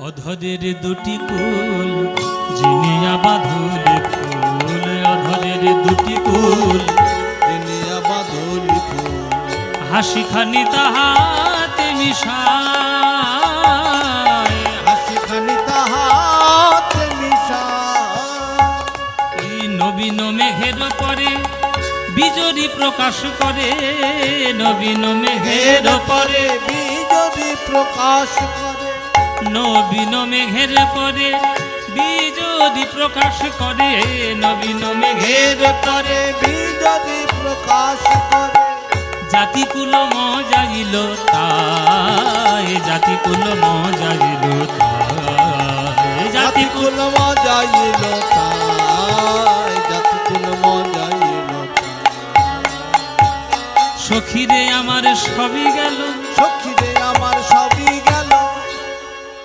অধরের দুটি কুল জিনিয়া বাঁধুলি ফুল, অধরের দুটি কুল জিনিয়া বাঁধুলি ফুল, হাসি খানি তাহাতে মিশায়, হাসি খানি তাহাতে মিশায়। এই নবীন মেঘের পরে বিজরি প্রকাশ করে, নবীন মেঘের পরে বিজরি প্রকাশ করে, নবীন মেঘের পরে বিজরি প্রকাশ করে, নবীন মেঘের পরে বিজরি প্রকাশ করে। জাতিকুল মজাইল তাই, জাতিকুল মজাইল তাই, জাতিকুল জাতিকুল মজাইল তাই, জাতিকুল মজাইল তাই। সখীরে আমার সবই গেল, সখী রে আমার সবই গেল।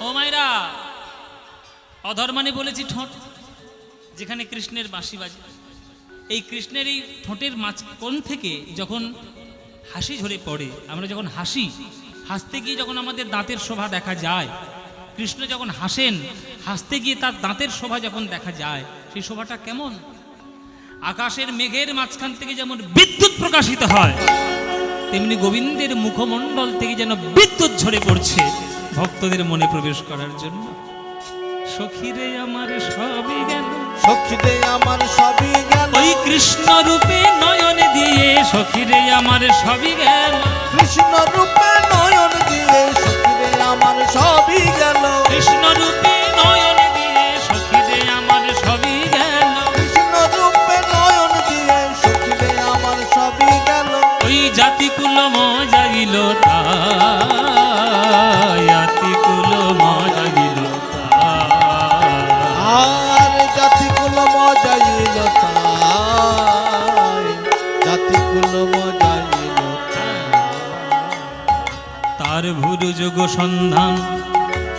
ও মাইরা, অধর মানে বলেছি ঠোঁট, যেখানে কৃষ্ণের বাঁশি বাজে। এই কৃষ্ণের এই ঠোঁটের মাঝখান থেকে যখন হাসি ঝরে পড়ে, আমরা যখন হাসি, হাসতে গিয়ে যখন আমাদের দাঁতের শোভা দেখা যায়, কৃষ্ণ যখন হাসেন, হাসতে গিয়ে তার দাঁতের শোভা যখন দেখা যায়, সেই শোভাটা কেমন? আকাশের মেঘের মাঝখান থেকে যেমন বিদ্যুৎ প্রকাশিত হয়, তেমনি গোবিন্দের মুখমণ্ডল থেকে যেন বিদ্যুৎ ঝরে পড়ছে ভক্তদের মনে প্রবেশ করার জন্য। সখীরে আমার সবই গেল, সখী রে আমার সবই গেল। ওই কৃষ্ণ রূপে নয়ন দিয়ে, সখীরে আমার সবই গেল, কৃষ্ণ রূপে নয়ন দিয়ে, সখী রে আমার সবই গেল। কৃষ্ণ রূপে নয়ন দিয়ে, সখীরে আমার সবই গেল, কৃষ্ণ রূপে নয়ন দিয়ে, সখী রে আমার সবই গেল। ওই জাতিকুল মজাইল তাই, জাতিকুল মজাইল তাই, আর জাতিকুল মজাইল তাই, জাতিকুল মজাইল তাই। তার ভুরু যোগ সন্ধান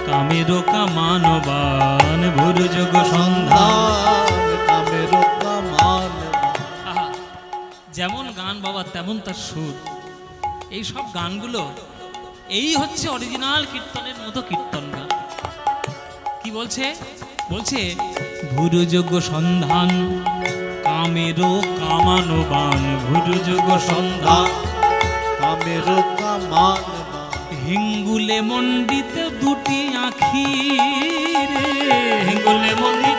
কামের কামানবান, ভুরু যোগ সন্ধান। কামের কামান। আহা, যেমন গান বাবা তেমন তার সুর। এই সব গানগুলো এই হচ্ছে অরিজিনাল কীর্তনের মতো কীর্তন গান। কি বলছে? বলছে ভুরু যোগ সন্ধান কামের কামানবান, ভুরু যোগ সন্ধান কামের কামান। হিঙ্গুলে মণ্ডিত দুটি আখি রে, হিঙ্গুলে মণ্ডিত